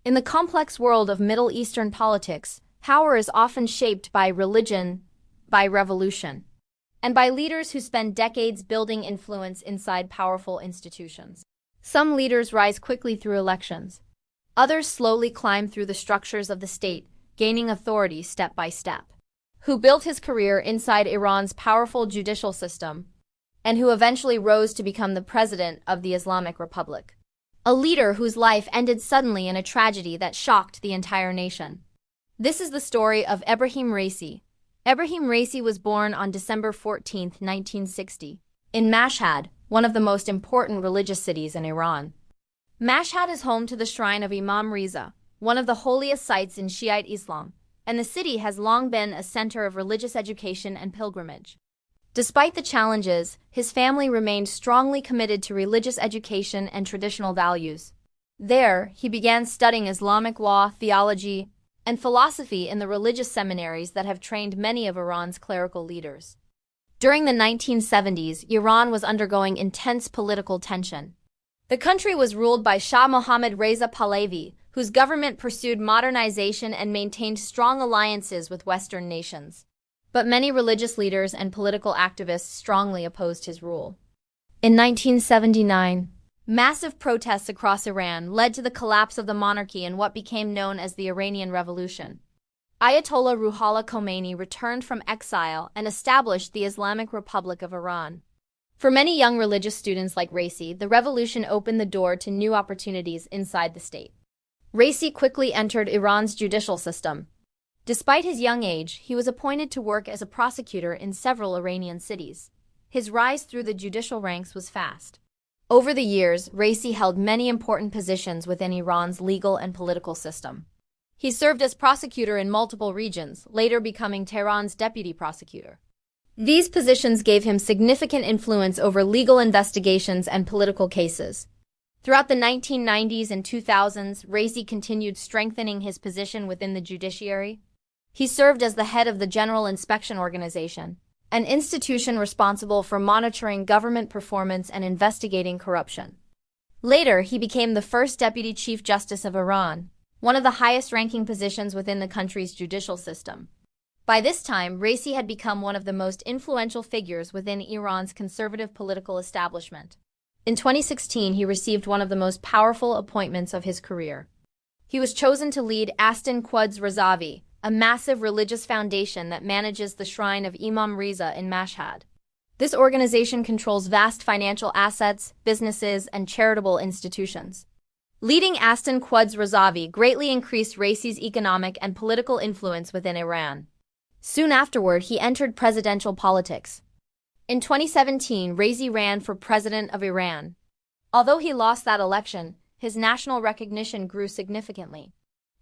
In the complex world of Middle Eastern politics, power is often shaped by religion, by revolution, and by leaders who spend decades building influence inside powerful institutions. Some leaders rise quickly through elections. Others slowly climb through the structures of the state, gaining authority step by step. Who built his career inside Iran's powerful judicial system, and who eventually rose to become the president of the Islamic Republic. A leader whose life ended suddenly in a tragedy that shocked the entire nation. This is the story of Ebrahim Raisi. Ebrahim Raisi was born on December 14, 1960, in Mashhad, one of the most important religious cities in Iran. Mashhad is home to the shrine of Imam Riza, one of the holiest sites in Shiite Islam, and the city has long been a center of religious education and pilgrimage. Despite the challenges, his family remained strongly committed to religious education and traditional values. There, he began studying Islamic law, theology, and philosophy in the religious seminaries that have trained many of Iran's clerical leaders. During the 1970s, Iran was undergoing intense political tension. The country was ruled by Shah Mohammad Reza Pahlavi, whose government pursued modernization and maintained strong alliances with Western nations. But many religious leaders and political activists strongly opposed his rule. In 1979, massive protests across Iran led to the collapse of the monarchy in what became known as the Iranian Revolution. Ayatollah Ruhollah Khomeini returned from exile and established the Islamic Republic of Iran. For many young religious students like Raisi, the revolution opened the door to new opportunities inside the state. Raisi quickly entered Iran's judicial system. Despite his young age, he was appointed to work as a prosecutor in several Iranian cities. His rise through the judicial ranks was fast. Over the years, Raisi held many important positions within Iran's legal and political system. He served as prosecutor in multiple regions, later becoming Tehran's deputy prosecutor. These positions gave him significant influence over legal investigations and political cases. Throughout the 1990s and 2000s, Raisi continued strengthening his position within the judiciary. He served as the head of the General Inspection Organization, an institution responsible for monitoring government performance and investigating corruption. Later, he became the first Deputy Chief Justice of Iran, one of the highest-ranking positions within the country's judicial system. By this time, Raisi had become one of the most influential figures within Iran's conservative political establishment. In 2016, he received one of the most powerful appointments of his career. He was chosen to lead Ascent Quds Razavi, a massive religious foundation that manages the shrine of Imam Riza in Mashhad. This organization controls vast financial assets, businesses, and charitable institutions. Leading Ascent Quds Razavi greatly increased Raisi's economic and political influence within Iran. Soon afterward, he entered presidential politics. In 2017, Raisi ran for president of Iran. Although he lost that election, his national recognition grew significantly.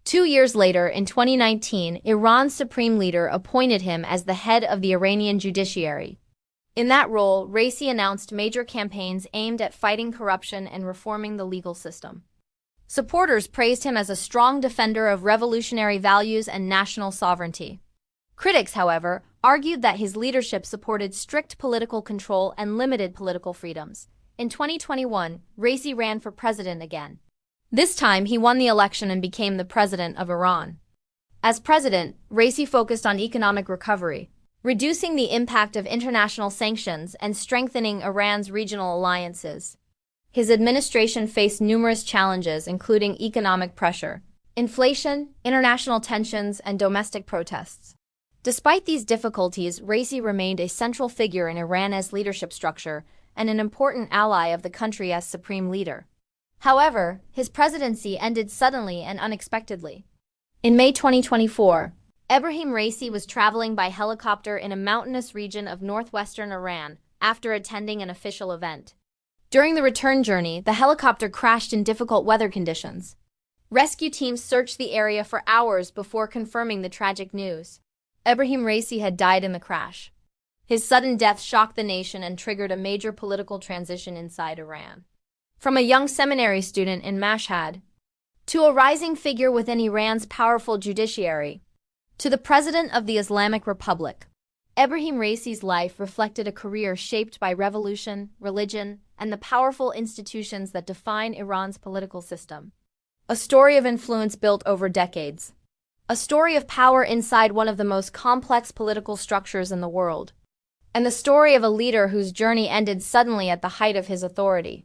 2 years later, in 2019, Iran's supreme leader appointed him as the head of the Iranian judiciary. In that role, Raisi announced major campaigns aimed at fighting corruption and reforming the legal system. Supporters praised him as a strong defender of revolutionary values and national sovereignty. Critics, however, argued that his leadership supported strict political control and limited political freedoms. In 2021, Raisi ran for president again. This time, he won the election and became the president of Iran. As president, Raisi focused on economic recovery, reducing the impact of international sanctions and strengthening Iran's regional alliances. His administration faced numerous challenges, including economic pressure, inflation, international tensions, and domestic protests. Despite these difficulties, Raisi remained a central figure in Iran's leadership structure and an important ally of the country as supreme leader. However, his presidency ended suddenly and unexpectedly. In May 2024, Ebrahim Raisi was traveling by helicopter in a mountainous region of northwestern Iran after attending an official event. During the return journey, the helicopter crashed in difficult weather conditions. Rescue teams searched the area for hours before confirming the tragic news. Ebrahim Raisi had died in the crash. His sudden death shocked the nation and triggered a major political transition inside Iran. From a young seminary student in Mashhad, to a rising figure within Iran's powerful judiciary, to the president of the Islamic Republic, Ebrahim Raisi's life reflected a career shaped by revolution, religion, and the powerful institutions that define Iran's political system. A story of influence built over decades. A story of power inside one of the most complex political structures in the world. And the story of a leader whose journey ended suddenly at the height of his authority.